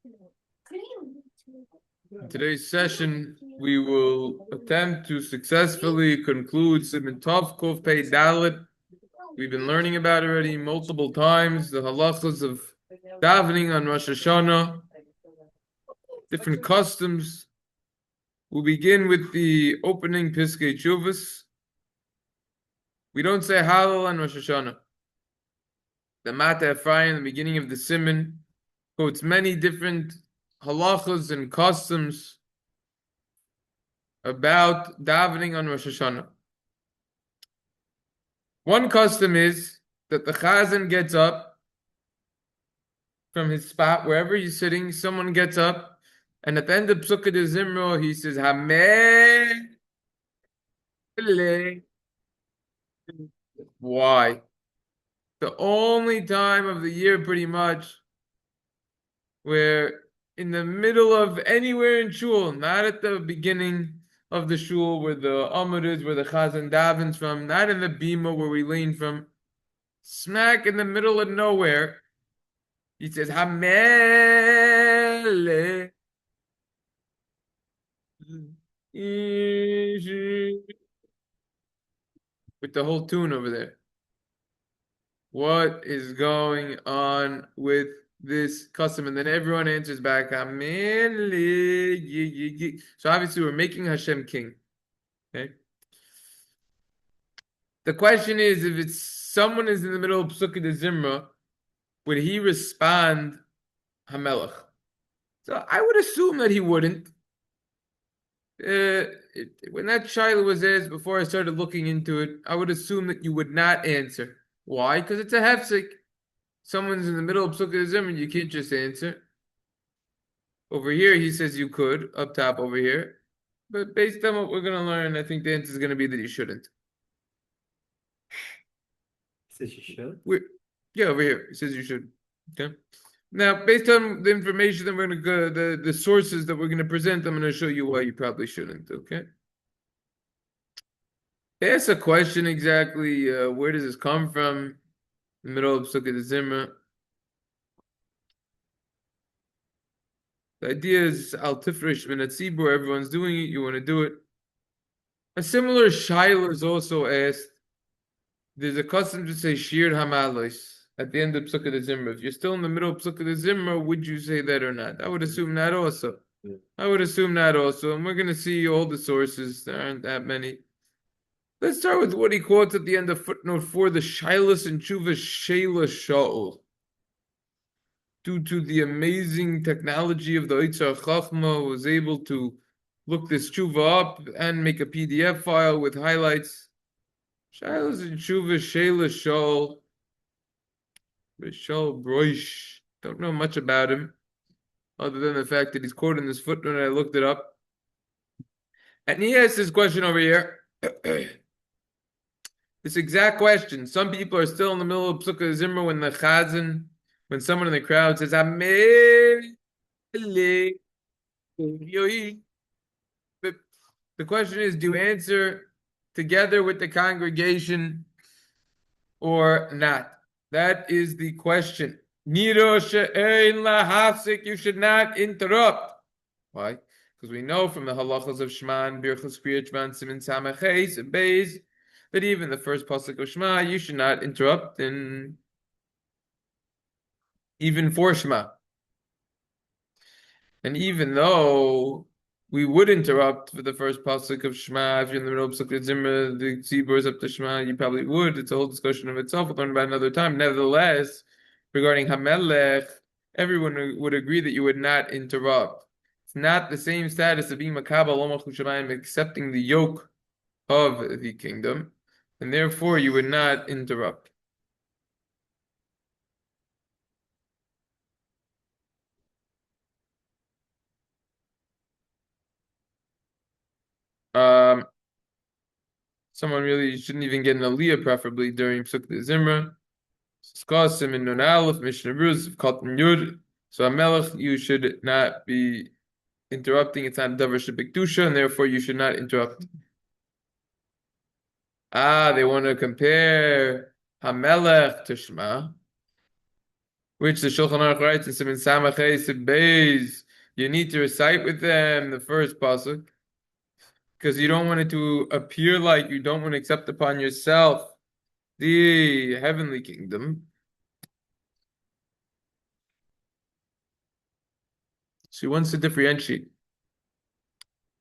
In today's session, we will attempt to successfully conclude Siman Tov Kuf Pei Dalet. We've been learning about it already multiple times, the halachas of davening on Rosh Hashanah, different customs. We'll begin with the opening Piskay Teshuvos. We don't say Hallel on Rosh Hashanah. The Mate Efriyim, the beginning of the siman, quotes many different halachas and customs about davening on Rosh Hashanah. One custom is that the chazan gets up from his spot, wherever he's sitting, someone gets up, and at the end of pesukei dezemra, he says, Hamelech. Why? The only time of the year, pretty much, where in the middle of anywhere in Shul, not at the beginning of the Shul where the Amud is, where the chazan davens from, not in the bima where we lean from, smack in the middle of nowhere, he says, Hamelech. With the whole tune over there. What is going on with this custom? And then everyone answers back, Hamelech. So obviously we're making Hashem king. Okay. The question is, if it's someone is in the middle of pesukei dezemra, would he respond Hamelech? So I would assume that he wouldn't. When that shiloh was asked before I started looking into it, I would assume that you would not answer. Why? Because it's a hefsek. Someone's in the middle of pesukei dezemra, you can't just answer. Over here, he says you could, up top over here. But based on what we're going to learn, I think the answer is going to be that you shouldn't. Says you should? Yeah, over here. It says you should. Okay. Now, based on the information that we're going to go, the sources that we're going to present, I'm going to show you why you probably shouldn't. Okay. Ask a question exactly. Where does this come from? In the middle of pesukei dezemra. The idea is al tifresh min hatzibur. Everyone's doing it. You want to do it. A similar shiloh is also asked. There's a custom to say shir hamalos at the end of pesukei dezemra. If you're still in the middle of pesukei dezemra, would you say that or not? I would assume not also. Yeah. I would assume not also. And we're going to see all the sources. There aren't that many. Let's start with what he quotes at the end of footnote 4, the Shilos Veteshuvos Shealas Shaul. Due to the amazing technology of the Eitzar Chachma, was able to look this tshuva up and make a PDF file with highlights. Shilos Veteshuvos Shealas Shaul. Shaul Broish. Don't know much about him, other than the fact that he's quoted in this footnote, and I looked it up. And he asked this question over here. This exact question. Some people are still in the middle of pesukei dezemra when the chazan, when someone in the crowd says, Hamelech. The question is, do you answer together with the congregation or not? That is the question. You should not interrupt. Why? Because we know from the halachas of shema and beracha siman samaches and beis that even the first pasuk of shema, you should not interrupt, and even for shema. And even though we would interrupt for the first pasuk of shema, if you're in the middle of pesukei dezemra, the tzibur is up to shema, you probably would. It's a whole discussion of itself. We'll learn about it another time. Nevertheless, regarding Hamelech, everyone would agree that you would not interrupt. It's not the same status of being makabel l'malchut shamayim, accepting the yoke of the kingdom, and therefore you would not interrupt. Someone really shouldn't even get an aliyah, preferably during pesukei dezemra. Skasim in Nun Aleph, Mishnah Ruz, Katan Yud. So Hamelech, you should not be interrupting. It's not davar shebekedusha, and therefore you should not interrupt. They want to compare Hamelech to Shema. which the Shulchan Aruch writes in Siman Samachay Beis. You need to recite with them the first pasuk, because you don't want it to appear like you don't want to accept upon yourself the heavenly kingdom. So he wants to differentiate.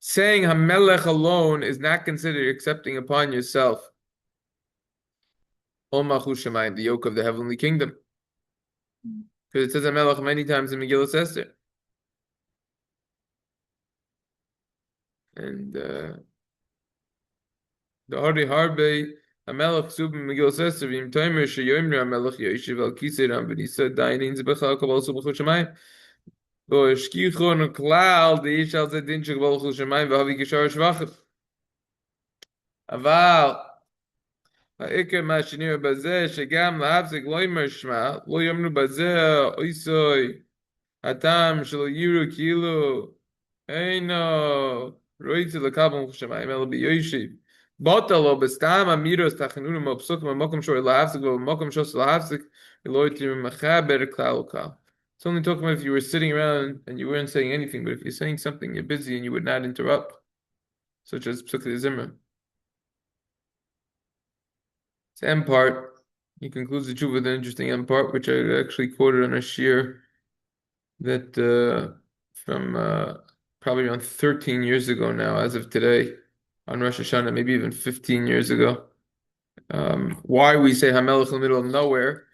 Saying Hamelech alone is not considered accepting upon yourself the yoke of the heavenly kingdom. Because it says Hamelech many times in Megillah Esther. And the harbe Hamelech sub Megillah Esther v'im toimer sheyoimner Hamelech yoshiv al kisei ram v'nisa davening zebechal kabal sub chol shemayim v'shkichon klal deish al zedin shekabal chol shemayim v'havi kishar shvachim aval העיקר מהשני בזה שגם להפסיק לא יאמר שמע, לא יאמרו בזה אויסוי, הטעם שלא יראו כאילו אינו רוצה לקבל שמיים אלא ביושיב. בוטה לו בסתם אמירוס תחנונים או פסוקים במקום שור להפסיק ובמקום שור להפסיק ולא יותר מחבר כלל וכלל. It's only talking about if you were sitting around and you weren't saying anything, but if you're saying something, you're busy and you would not interrupt, such as pesukei dezemra. It's end part. He concludes the tshuva with an interesting end part, which I actually quoted on a shir that from probably around 13 years ago now, as of today, on Rosh Hashanah, maybe even 15 years ago. Why we say Hamelech in the middle of nowhere?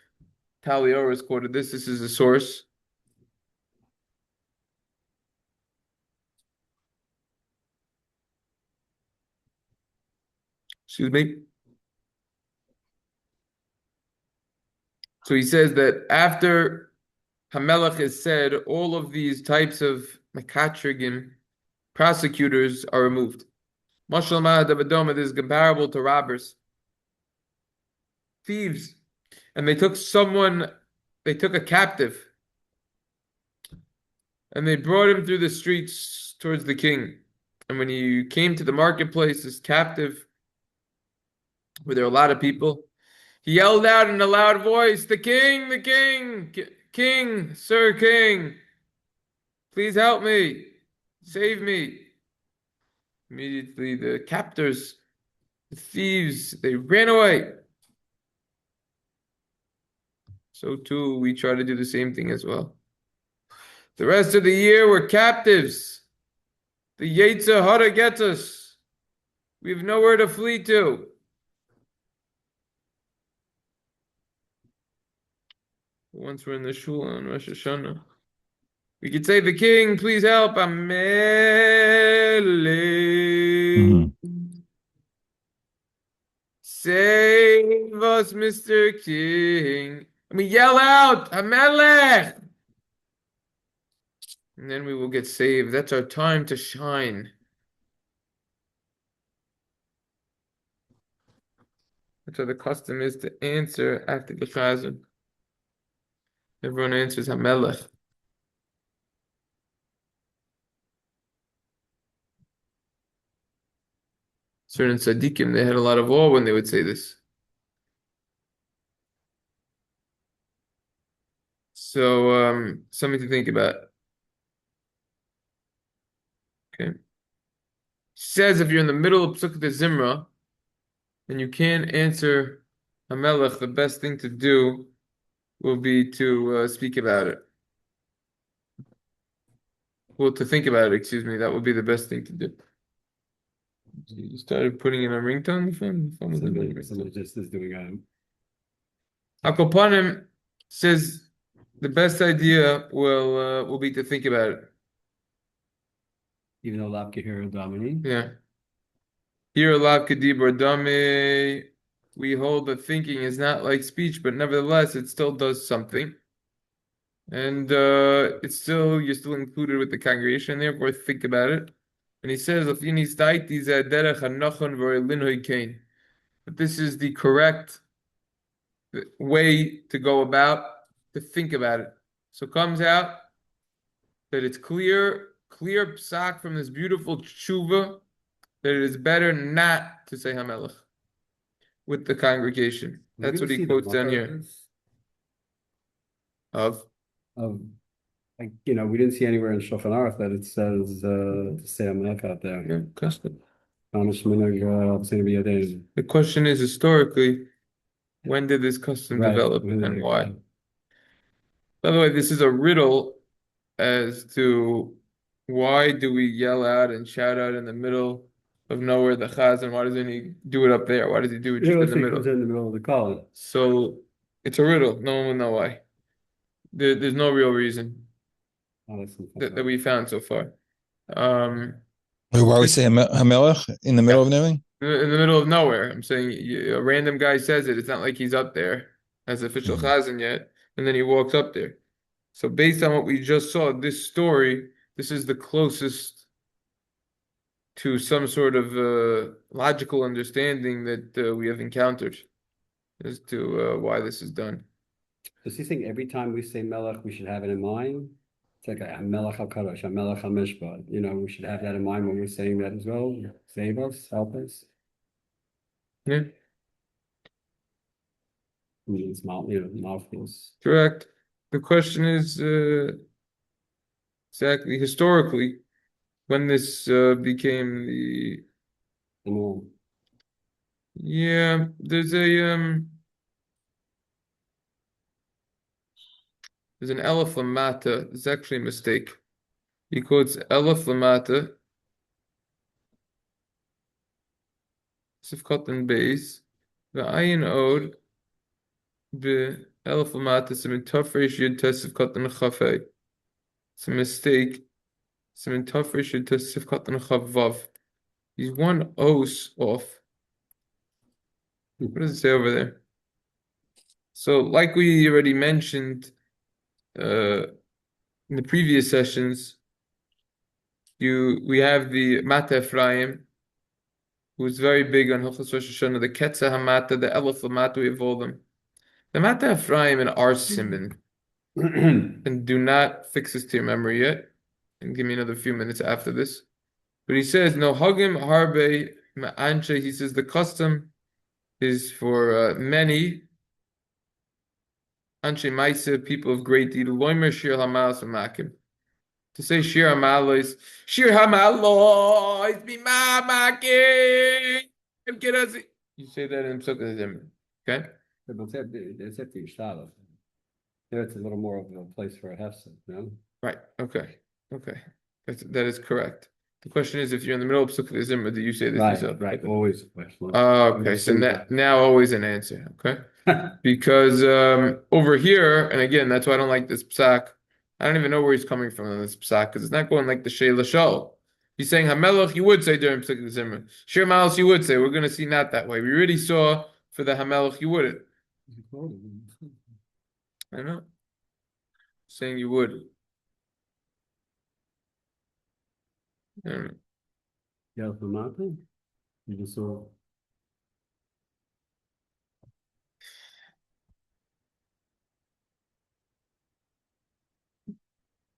Talior has quoted this. This is the source. Excuse me. So he says that after Hamelech is said, all of these types of mekatrigim, prosecutors, are removed. Mashal Ma'ad is comparable to robbers, thieves, and they took a captive, and they brought him through the streets towards the king. And when he came to the marketplace, this captive, where there were a lot of people, he yelled out in a loud voice, the king, king, sir king, please help me, save me. Immediately the captors, the thieves, they ran away. So too, we try to do the same thing as well. The rest of the year, we're captives. The Yetzer Hara gets us. We have nowhere to flee to. Once we're in the Shul on Rosh Hashanah, we could say, the king, please help. Hamelech. Save us, Mr. King. And we yell out, Hamelech. And then we will get saved. That's our time to shine. That's how the custom is to answer after the chazan. Everyone answers Hamelech. Certain tzadikim, they had a lot of awe when they would say this. So, something to think about. Okay. Says if you're in the middle of pesukei dezemra and you can't answer Hamelech, the best thing to do will be to speak about it. Well, to think about it, excuse me, that would be the best thing to do. You started putting in a ringtone. The phone was Someone just is doing Akopanim says the best idea will be to think about it. even though Lav Kehir Domini. Yeah. Here, Lav kidibur dame, we hold that thinking is not like speech, but nevertheless, it still does something. And you're still included with the congregation, therefore think about it. And he says, that this is the correct way to go about to think about it. So it comes out that it's clear psak from this beautiful tshuva that it is better not to say Hamelech with the congregation. That's what he quotes down here. of like, we didn't see anywhere in Shulchan Aruch that it says to say Hamelech out there. yeah, custom. The The question is historically, when did this custom develop and why? By the way, this is a riddle as to why do we yell out and shout out in the middle of nowhere the chazan? Why doesn't he do it up there? Why does he do it just in the middle? in the middle of the call. So it's a riddle. No one will know why. There's no real reason that we found so far. Why we say Hamelech in the middle of everything? In the middle of nowhere. I'm saying a random guy says it. It's not like he's up there as official chazan yet, and then he walks up there. So based on what we just saw, this story, this is the closest to some sort of logical understanding that we have encountered as to why this is done. Does he think every time we say Melech, we should have it in mind? It's like a Melech HaKadosh, a Melech HaMishpat. We should have that in mind when we're saying that as well. Save us, help us. Yeah. Means mouthfuls. Correct. The question is exactly historically when this became the. Yeah, there's an Elef Lemate. It's actually a mistake. He quotes Elef Lemate, Sifkat and Beis, the Ayin Od, the Elef Lemate, Siman Tafresh Yud Tes Sifkat and Chafei. It's a mistake. Siman Tafresh Yud Tes Sifkat and Chavav. He's one os off. What does it say over there? So, like we already mentioned in the previous sessions, we have the Mate Efriyim, who's very big on Hilchos Rosh Hashanah, the Kese Hamate, the Elef Lemate, we have all them. The Mate Efriyim and our siman, and do not fix this to your memory yet, and give me another few minutes after this. But he says, no hagim harbe ma'anche, he says the custom is for many anshe maise, people of great deed, loimer shir hamalos makim. To say shir hamalos, bima makim. You say that in pesukei dezemra, okay? It's at the yishtabach. It's a little more of a place for a hefset, no? Right. Okay. That is correct. The question is, if you're in the middle of pesukei dezemra, do you say this yourself? Right. Always a question. Okay. So now always an answer. Okay. Because over here, and again, that's why I don't like this psak. I don't even know where he's coming from in this psak because it's not going like the Shilos Shaul. He's saying Hamelech, you would say during pesukei dezemra. Shir hamalos, you would say. We're going to see not that way. We already saw for the Hamelech, you wouldn't. I don't know. Saying you would. I don't know. Elef Lemate? You just saw.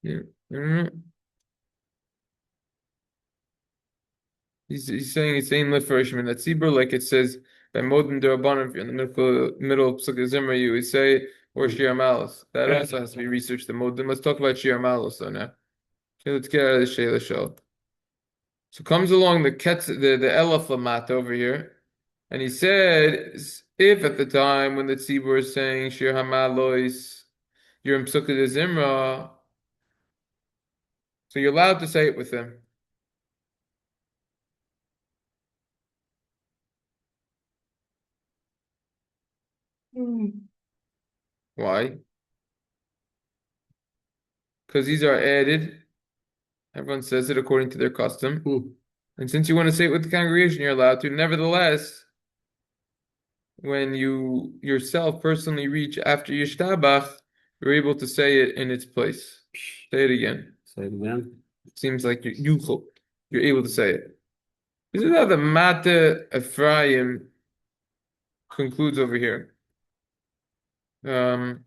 Yeah, I don't know. He's saying it's same lefresh in that tzibur, like it says by modern derabanan. If you're in the middle of pesukei dezemra, you would say or shir hamalos. That also has to be researched. The modern. Let's talk about shir hamalos though now. Okay, let's get out of the Shilos Shaul. So comes along the Elef Lemate over here, and he said, if at the time when the tzibur is saying shir hamalos, you're in pesukei dezemra, so you're allowed to say it with him. Why? Because these are added. Everyone says it according to their custom. And since you want to say it with the congregation, you're allowed to. Nevertheless, when you yourself personally reach after yishtabach, you're able to say it in its place. Say it again. Say it again. It seems like you're able to say it. This is how the Mate Efriyim concludes over here. The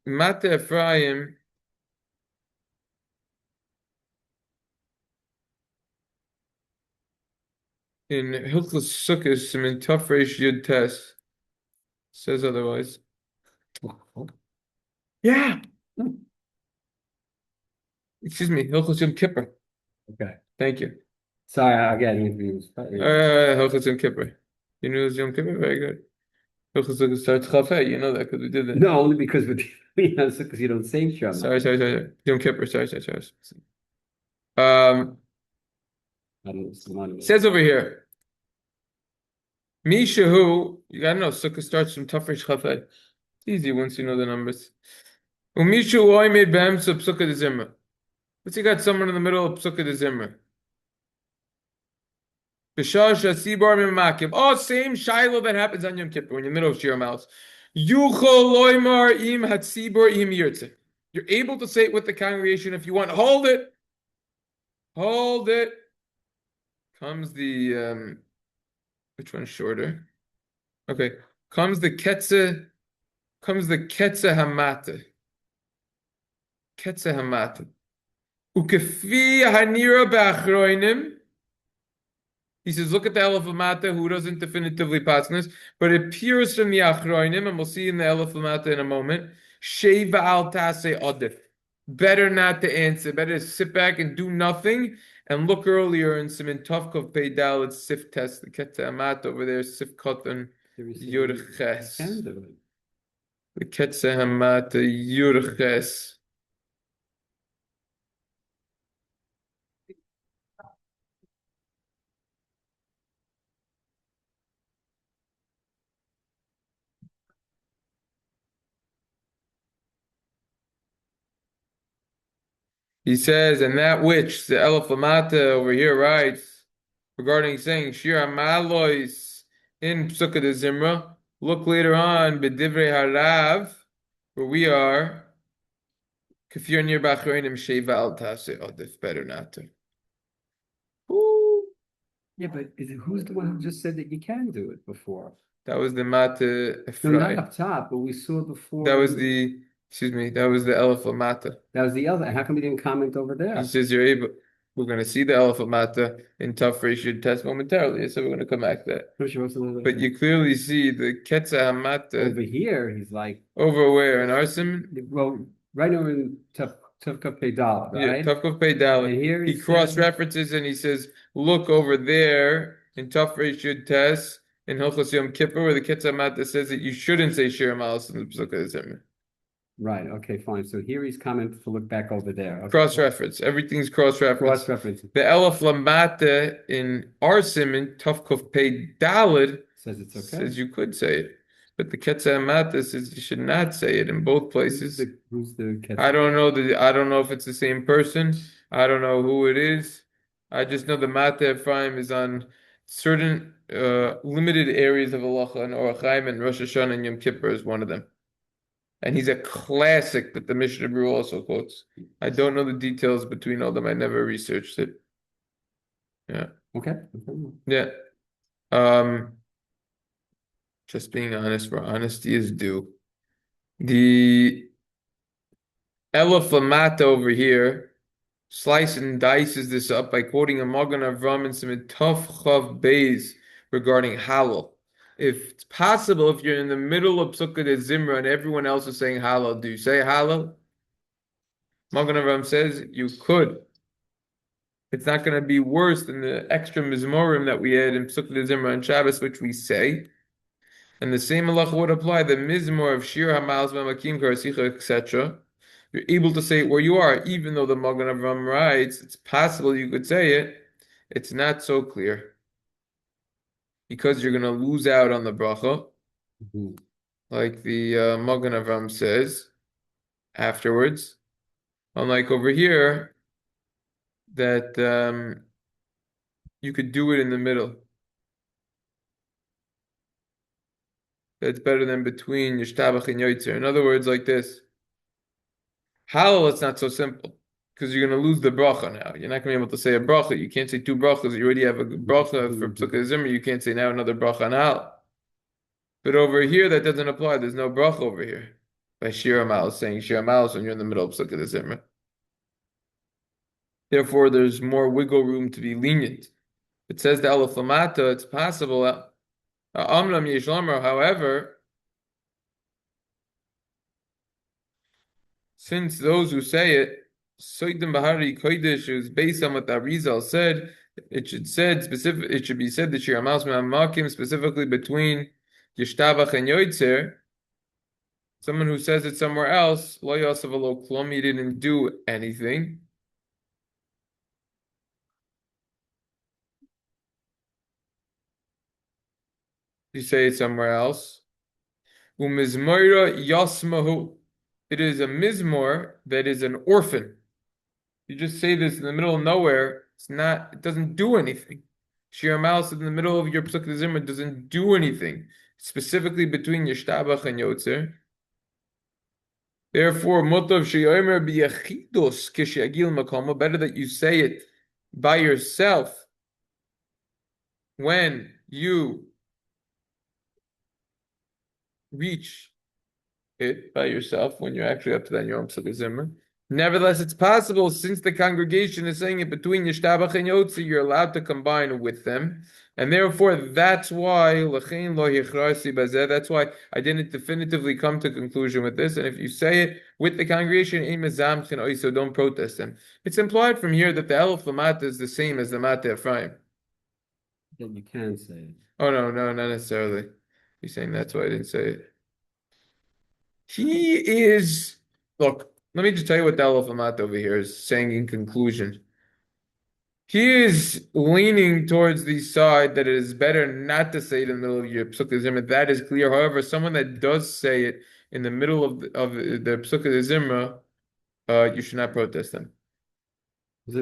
Mate Efriyim in Hilchos Sukkos in Tough Reish Yud Tes says otherwise. Yeah. Excuse me, Hilchos Yom Kippur. Okay. Thank you. Sorry, again. Hilchos Yom Kippur. You knew it was Yom Kippur? Very good. Hilchos Sukkos starts Chafei. You know that because we did that. No, only because with because you don't say shema. Sorry. Yom Kippur. Sorry. Says over here, Mishahu, you gotta know, Sukkah starts from Tafresh Chafei. It's easy once you know the numbers. Umishu oimid b'emsa pesukei dezemra. Let's say you got someone in the middle of pesukei dezemra. B'shash hasibar mimakim. Oh, same shiloh that happens on Yom Kippur when you're in the middle of Shir Mouth. Yuchol loymar im hatzibor im yirtze. You're able to say it with the congregation if you want. Hold it. Comes the which one's shorter? Okay. Comes the Kese Hamate. Kese Hamate. Ukefi hanira b'achroinim. He says, look at the Elef Lemate, who doesn't definitively pass this, but it appears from the achroinim, and we'll see in the Elef Lemate in a moment. Sheva al tase odif. Better not to answer. Better to sit back and do nothing. And look earlier in siman Tovkov Pei Dalet Sif test, the Kese Hamate over there, Sif Kotan Yurches. The Kese Hamate Yurches. He says, and that which the Elef Lemate over here writes regarding saying shir hamalos in pesukei dezemra. Look later on, b'divrei harav, where we are. Kafir near b'achroinim sheva al tase odif. Better not to. Yeah, but who's the one who just said that you can do it before? That was the Mate Efriyim. No, not up top, but we saw before. That was the Elef Lemate. That was the other. How come we didn't comment over there? He says you're able. We're going to see the Elef Lemate in tough ratio test momentarily, so we're going to come back to that. But you clearly see the Kese Hamate over here. He's like over where in our siman? Well, right over in Tavkov Pei Dalet, right? Yeah, Tavkov Pei Dalet. And here he cross references and he says, look over there in tough ratio test in Hilchos Yom Kippur, where the Kese Hamate says that you shouldn't say shir hamalos in the pesukei dezemra. Right. Okay. Fine. So here he's commenting to look back over there. Okay. Cross-reference. Everything's cross-reference. Cross-reference. The Elef Lemate in our siman Tavkov Pei Dalet says it's okay. Says you could say it, but the Kese Hamate says you should not say it in both places. Who's the Kese? I don't know if it's the same person. I don't know who it is. I just know the Mate Efriyim is on certain limited areas of halacha, and Orach Chaim and Rosh Hashanah and Yom Kippur is one of them. And he's a classic that the Mishnah Berurah also quotes. I don't know the details between all of them. I never researched it. Yeah. Okay. Yeah. Just being honest, where honesty is due. The Elef Lemate over here slices and dices this up by quoting a Magen Avram and some Tov Chav Beis regarding halal. If it's possible, if you're in the middle of pesukei dezemra and everyone else is saying halal, do you say halal? Magen Avram says you could. It's not going to be worse than the extra mizmorim that we had in pesukei dezemra and Shabbos, which we say. And the same halacha would apply. The mizmor of shir hamalos b'makim karasicha, etc. You're able to say it where you are, even though the Magen Avram writes it's possible you could say it. It's not so clear. Because you're going to lose out on the beracha, like the Magen Avram says afterwards. Unlike over here, that you could do it in the middle. That's better than between yishtabach and yotzer. In other words, like this. Halal, it's not so simple. Because you're going to lose the beracha now. You're not going to be able to say a beracha. You can't say two berachas. You already have a beracha for pesukei dezemra. You can't say now another beracha on halal. But over here, that doesn't apply. There's no beracha over here. By shir hamalos, saying shir hamalos when you're in the middle of pesukei dezemra. Therefore, there's more wiggle room to be lenient. it says the Elef Lemate, it's possible. However, since those who say it, Soidim Bahari Kodesh is based on what the Arizal said, it should be said that Shir Hamas Makim specifically between yishtabach and yoitzer. Someone who says it somewhere else, Lo Yosef Alo Klum, he didn't do anything. You say it somewhere else. Umizmoira Yasmahu. It is a mizmor that is an orphan. You just say this in the middle of nowhere. It doesn't do anything. Shir Hamas in the middle of your pesukei dezemra doesn't do anything. Specifically between yishtabach and yotzer. Therefore, motav sheyomer biyachidos kishyagil makoma. Better that you say it by yourself when you reach it by yourself, when you're actually up to that in your own pesukei dezemra. Nevertheless, it's possible, since the congregation is saying it between yishtabach and yotzer, you're allowed to combine with them, and therefore that's why I didn't definitively come to conclusion with this. And if you say it with the congregation, so don't protest them. It's implied from here that the Elef Lemate is the same as the Mate Efriyim. Then you can say it. Oh no, not necessarily. You're saying that's why I didn't say it. He is, look. Let me just tell you what the Elef Lemate over here is saying in conclusion. He is leaning towards the side that it is better not to say it in the middle of your pesukei dezemra. That is clear. However, someone that does say it in the middle of the pesukei dezemra, you should not protest them. It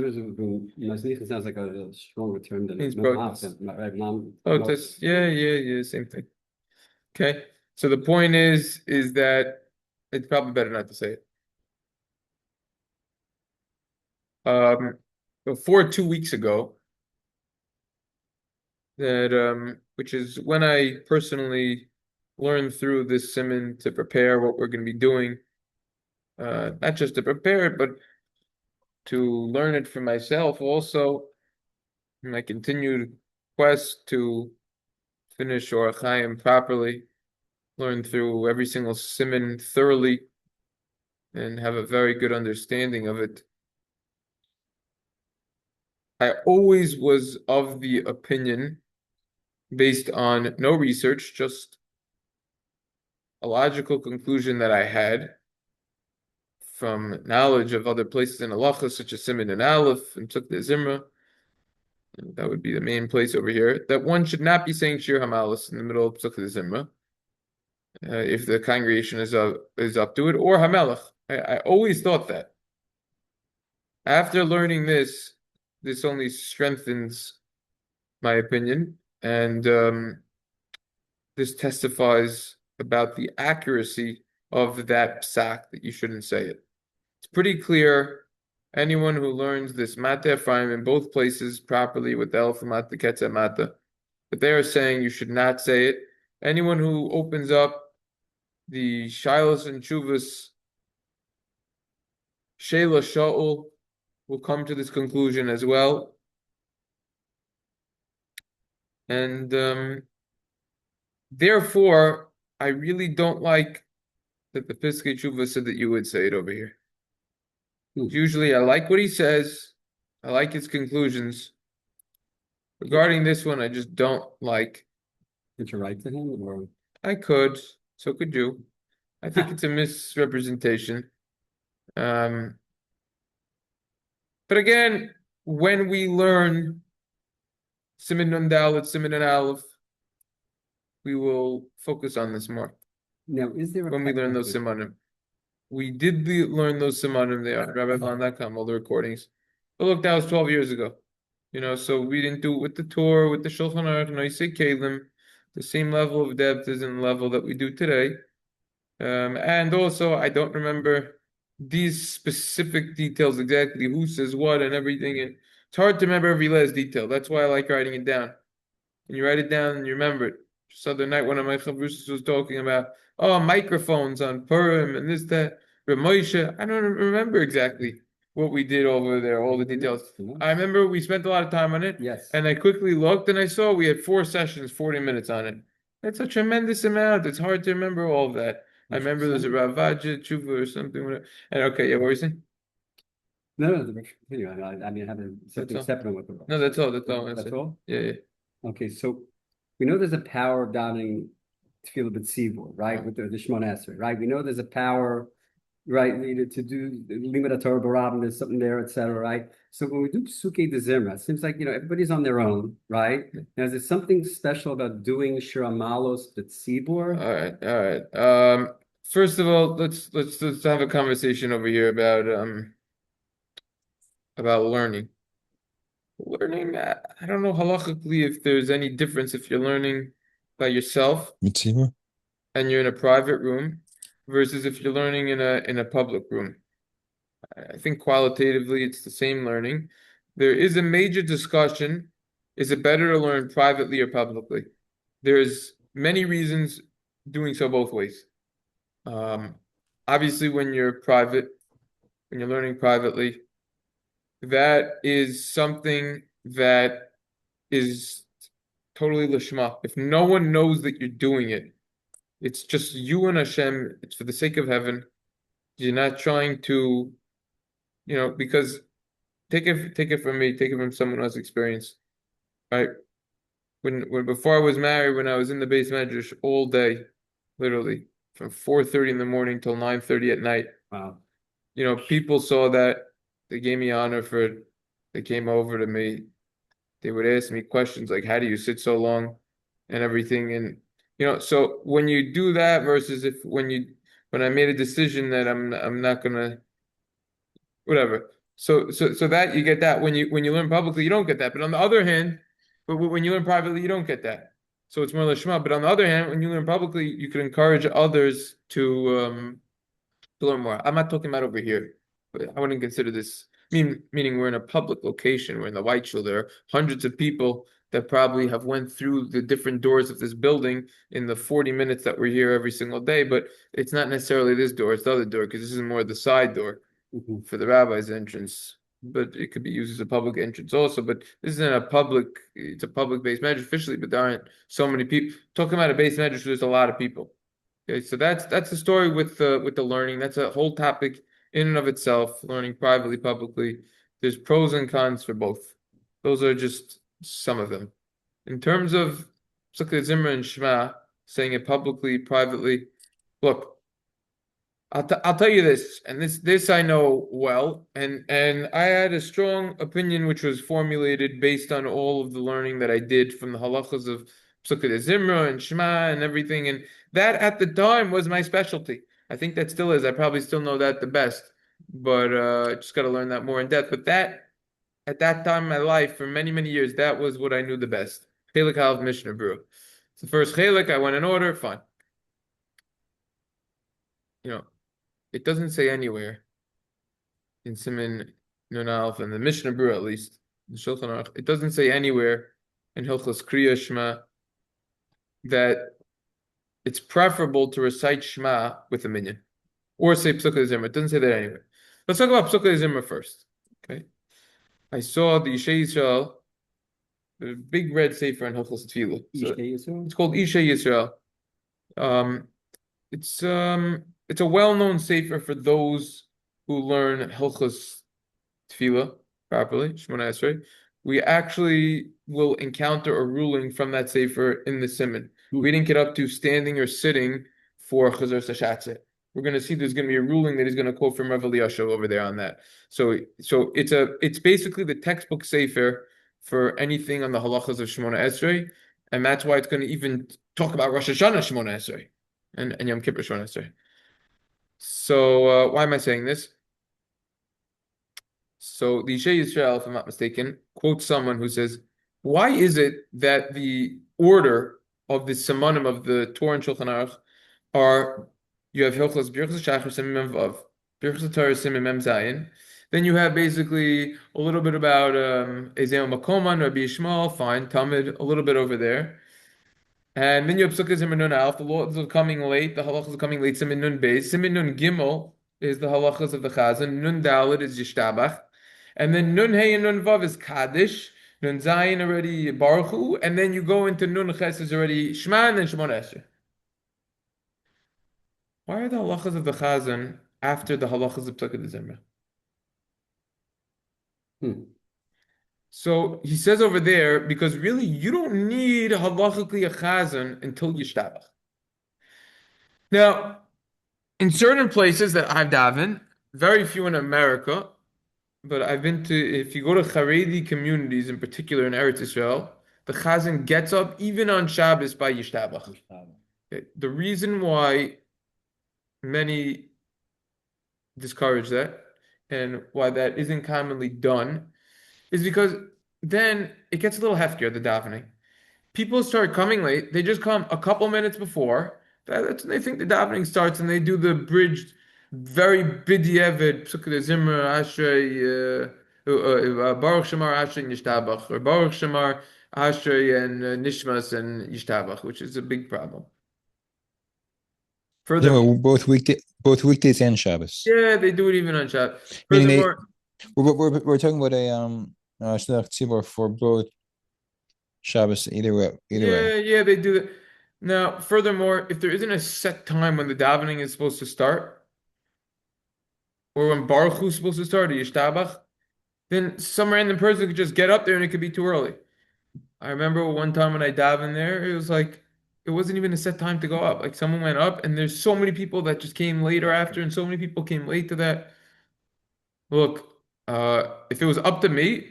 sounds like a stronger term than Means protest. Protest. Yeah, same thing. Okay. So the point is that it's probably better not to say it. Before 2 weeks ago, that which is when I personally learned through this siman to prepare what we're going to be doing, not just to prepare it, but to learn it for myself also, in my continued quest to finish Orach Chaim properly, learn through every single siman thoroughly, and have a very good understanding of it. I always was of the opinion, based on no research, just a logical conclusion that I had from knowledge of other places in halacha, such as siman and Aleph and pesukei dezemra. That would be the main place over here, that one should not be saying shir hamalos in the middle of pesukei dezemra if the congregation is up to it, or Hamelech. I always thought that. After learning this only strengthens my opinion, and this testifies about the accuracy of that psak, that you shouldn't say it. It's pretty clear. Anyone who learns this Mate Efriyim in both places properly with the Elef Lemate, the Kese Hamate, but they are saying you should not say it. Anyone who opens up the Shilos Veteshuvos Shealas Shaul will come to this conclusion as well. And therefore, I really don't like that the Piskay Teshuvos said that you would say it over here. Usually I like what he says. I like his conclusions. Regarding this one, I just don't like. Did you write to him, or? I could. So could you. I think it's a misrepresentation. But again, when we learn siman nun dalet, siman and aleph, we will focus on this more. Now, is there when we learn those simanim? We did learn those simanim there on rabbivan.com, all the recordings. But look, that was 12 years ago. So we didn't do it with the Torah, with the Shulchan Aruch, Noisei Kalim. The same level of depth isn't the level that we do today. And also, I don't remember these specific details exactly, who says what and everything. And it's hard to remember every last detail. That's why I like writing it down. And you write it down and you remember it. Just the other night, one of my chavrus was talking about, microphones on Purim and this, that. Reb Moshe, I don't remember exactly. what we did over there, all the details. I remember we spent a lot of time on it. Yes. And I quickly looked and I saw we had 4 sessions, 40 minutes on it. That's a tremendous amount. It's hard to remember all of that. I remember there's a Ravaja, Tshuva or something. Whatever. And okay, yeah, what were you saying? No, continue. I mean, I have something all. separate with the No, that's all. That's all. That's all? Yeah. Okay, so we know there's a power of davening tefillah b'tzibur, right? With the Shemona Esrei, right? We know there's a power, right, needed to do limit Torah barabim, there's something there, etc., right? So when we do pesukei dezemra, it seems like everybody's on their own, right? Now, is there something special about doing hamalos b'tzibur? All right. First of all, let's have a conversation over here about learning. Learning, I don't know halachically if there's any difference if you're learning by yourself Mitzvah. and you're in a private room versus if you're learning in a public room. I think qualitatively it's the same learning. There is a major discussion, is it better to learn privately or publicly? There's many reasons doing so both ways. Obviously when you're learning privately, that is something that is totally lishma. If no one knows that you're doing it, it's just you and Hashem. It's for the sake of heaven. You're not trying to, because take it from me, take it from someone else's experience, right? When before I was married, when I was in the base medrash all day, literally from 4:30 in the morning till 9:30 at night. Wow. People saw that. They gave me honor for it. They came over to me. They would ask me questions like, how do you sit so long and everything? And, so when you do that versus when I made a decision that I'm not gonna, whatever. So that you get that when you learn publicly, you don't get that. But on the other hand, when you learn privately, you don't get that. So it's more lishma. But on the other hand, when you learn publicly, you can encourage others to learn more. I'm not talking about over here. I wouldn't consider this, meaning we're in a public location, we're in the White Shul, there are hundreds of people that probably have went through the different doors of this building in the 40 minutes that we're here every single day, but it's not necessarily this door, it's the other door, because this is more the side door for the rabbi's entrance, but it could be used as a public entrance also, but this isn't it's a public-based medrash officially, but there aren't so many people. Talking about a base medrash, there's a lot of people. Okay, so that's the story with the learning. That's a whole topic in and of itself, learning privately, publicly. There's pros and cons for both. Those are just some of them. In terms of dezemra and shema, saying it publicly, privately, look, I'll tell you this, and this I know well, and I had a strong opinion which was formulated based on all of the learning that I did from the halachas of dezemra and shema and everything, and that at the time was my specialty. I think that still is. I probably still know that the best, but I just got to learn that more in depth. But that, at that time in my life, for many, many years, that was what I knew the best. Chelik Halv Mishnah Brew. It's the first chelik. I went in order. Fine. It doesn't say anywhere in siman Nun Aleph and the Mishnah Brew at least. The Shulchan Aruch, it doesn't say anywhere in Hilchos Kriya Shema that it's preferable to recite Shema with a minyan or say pesukei dezemra. It doesn't say that anywhere. Let's talk about pesukei dezemra first. Okay, I saw the Yishei Yisrael, the big red sefer in Hilchos Tefillah. So it's called Yishei Yisrael. It's a well-known sefer for those who learn Hilchos Tefillah properly, Shemona Esrei. We actually will encounter a ruling from that sefer in the siman. We didn't get up to standing or sitting for chazar sashatze. We're going to see there's going to be a ruling that he's going to quote from Rav Eliyashav over there on that. So it's basically the textbook sefer for anything on the halachas of Shemona Esrei, and that's why it's going to even talk about Rosh Hashanah Shemona Esrei and Yom Kippur Shemona Esrei. So why am I saying this? So the Yishei Yisrael, if I'm not mistaken, quotes someone who says, why is it that the order of the simanim of the Torah and Shulchan Aruch are, you have Hilchos Birchas Shachar Siman Mem Vav, Birchas Torah Siman Mem Zayin, then you have basically a little bit about Ezeo Makoman, Rabbi Yishmael, fine, Talmud, a little bit over there. And then you have pesukei dezemra Nun Aleph, the laws are coming late, the halachas are coming late, siman Nun Beis, siman Nun Gimel, is the halachas of the chazan. Nun dalet is yishtabach. And then nun hey and nun vav is kaddish. Nun zayin already baruchu. And then you go into nun ches is already shema and then shemon esrei. Why are the halachas of the chazan after the halachas of pesukei dezemra? So he says over there, because really you don't need halachically a chazan until yishtabach. Now, in certain places that I've davened, very few in America, but I've been to, if you go to Haredi communities, in particular in Eretz Israel, the chazan gets up even on Shabbos by yishtabach. Okay. The reason why many discourage that and why that isn't commonly done is because then it gets a little heftier, the davening. People start coming late. They just come a couple minutes before. They think the davening starts and they do the bridged, very bidyevet, pesukei dezemra, ashrei, baruch shemar, ashrei, yishtabach, or baruch shemar, ashrei, and nishmas, and yishtabach, which is a big problem. Furthermore, both weekdays and Shabbos. Yeah, they do it even on Shabbos. Furthermore, we're talking about a shliach tzibur for both Shabbos either way. Yeah, they do that. Now, furthermore, if there isn't a set time when the davening is supposed to start, or when baruch Hu is supposed to start, or yishtabach, then some random person could just get up there and it could be too early. I remember one time when I davened there, it was like it wasn't even a set time to go up. Like someone went up, and there's so many people that just came later after, and so many people came late to that. Look, if it was up to me,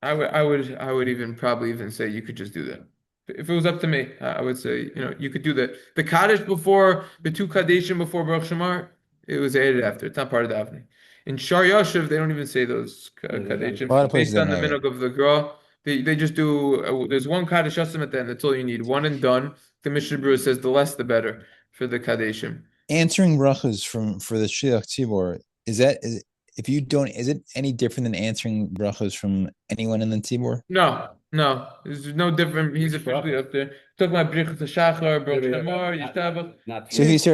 I would even probably even say you could just do that. If it was up to me, I would say, you could do that. The Kaddish before, the two Kaddishim before Baruch Shemar, it was added after. It's not part of the davening. In Shar Yashiv, they don't even say those Kaddishim. Based on the minhag of the Gra, they just do, there's one Kaddish Yasim at the end. That's all you need. One and done. The Mishnah Berurah says the less the better for the Kaddishim. Answering brachas for the shliach tzibur, is it any different than answering brachas from anyone in the tzibur? No, there's no different. He's officially up there. Talking about beracha shachar, baruch shemar, yishtabach. So he's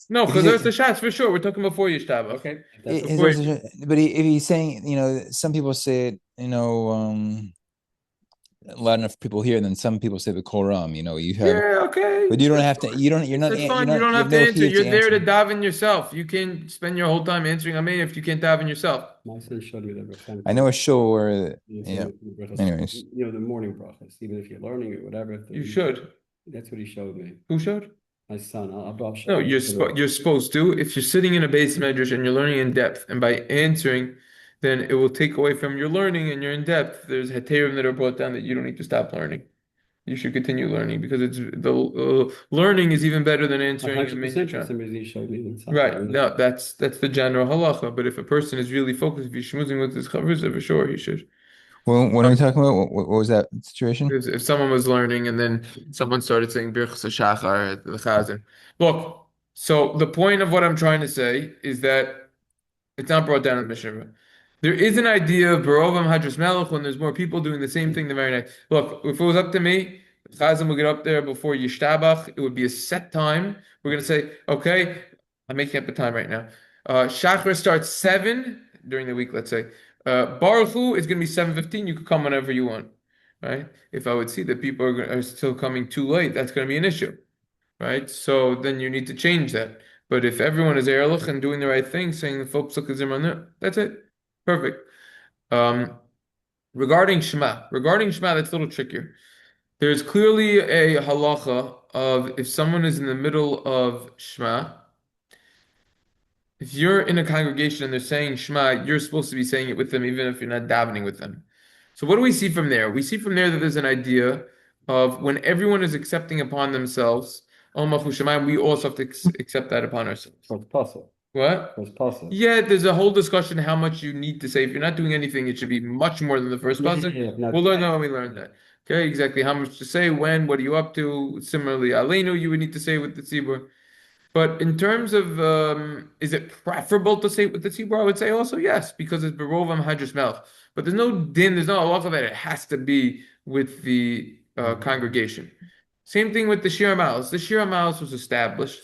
no, because that's the shots for sure. We're talking before yishtabach. Okay, but if he's saying, some people say it, a lot enough people here, and then some people say the koram. You have okay, but you don't have to. You're not. That's fine. You don't have to answer. You're there to daven yourself. You can't spend your whole time answering amen if you can't daven yourself. My son showed me that. I know a shul where, anyways, the morning brachas, even if you're learning it, whatever. You should. That's what he showed me. Who showed? My son. No, you're supposed to. If you're sitting in a base medrash and you're learning in depth, and by answering, then it will take away from your learning and you're in depth. There's heterim that are brought down that you don't need to stop learning. You should continue learning because it's the learning is even better than answering. Right. No, that's the general halacha. But if a person is really focused, if he's schmoozing with his chavrusa, for sure he should. Well, what are we talking about? What was that situation? If someone was learning and then someone started saying beracha shachar at the chazan. Look, so the point of what I'm trying to say is that it's not brought down in the Mishnah. There is an idea of barovam hadras melech when there's more people doing the same thing the very night. Look, if it was up to me, the chazan will get up there before yishtabach. It would be a set time. We're going to say, okay, I'm making up the time right now. Shachar starts 7 during the week, let's say. Baruch Hu is going to be 7:15. You could come whenever you want, right? If I would see that people are still coming too late, that's going to be an issue, right? So then you need to change that. But if everyone is ehrlich and doing the right thing, saying the folk pesukei, that's it. Perfect. Regarding shema, that's a little trickier. There's clearly a halacha of if someone is in the middle of shema, if you're in a congregation and they're saying shema, you're supposed to be saying it with them even if you're not davening with them. So what do we see from there? We see from there that there's an idea of when everyone is accepting upon themselves, we also have to accept that upon ourselves. So it's possible. What? It's possible. Yeah, there's a whole discussion how much you need to say. If you're not doing anything, it should be much more than the first person. We'll learn that when we learn that. Okay, exactly. How much to say, when, what are you up to? Similarly, Aleinu, you would need to say with the tzibur. But in terms of, is it preferable to say with the tzibur? I would say also yes, because it's berovam hadras melech. But there's no din, there's no halacha that it has to be with the congregation. Same thing with the shir hamalos. The shir hamalos was established.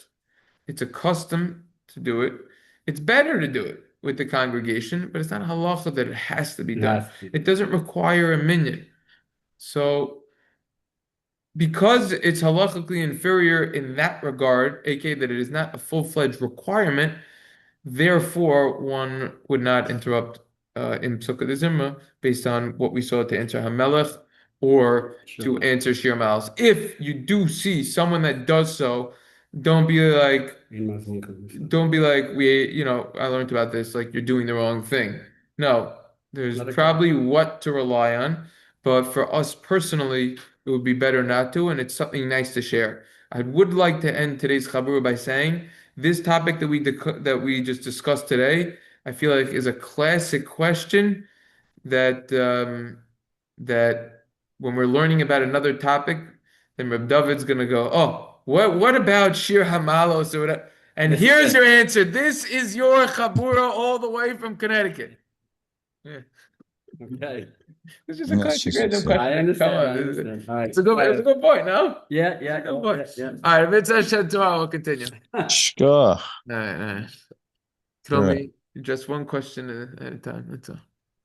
It's a custom to do it. It's better to do it with the congregation, but it's not halacha that it has to be done. It doesn't require a minyan. So, because it's halachically inferior in that regard, aka that it is not a full-fledged requirement, therefore one would not interrupt in pesukei dezemra based on what we saw to answer Hamelech or to answer shir malos. If you do see someone that does so, don't be like I learned about this, like you're doing the wrong thing. No, there's probably what to rely on, but for us personally, it would be better not to, and it's something nice to share. I would like to end today's chabur by saying this topic that we just discussed today, I feel like is a classic question that that when we're learning about another topic, then Reb David's gonna go, oh, what about shir hamalos or whatever? And here's your answer. This is your chabura all the way from Connecticut. Yeah. Okay. It's just a classic random question. I understand. All right. It's a good point, no? Yeah. Good point. All right, Mitzvah tomorrow we'll continue. Shkach. All right. Tell me just one question at a time. That's all.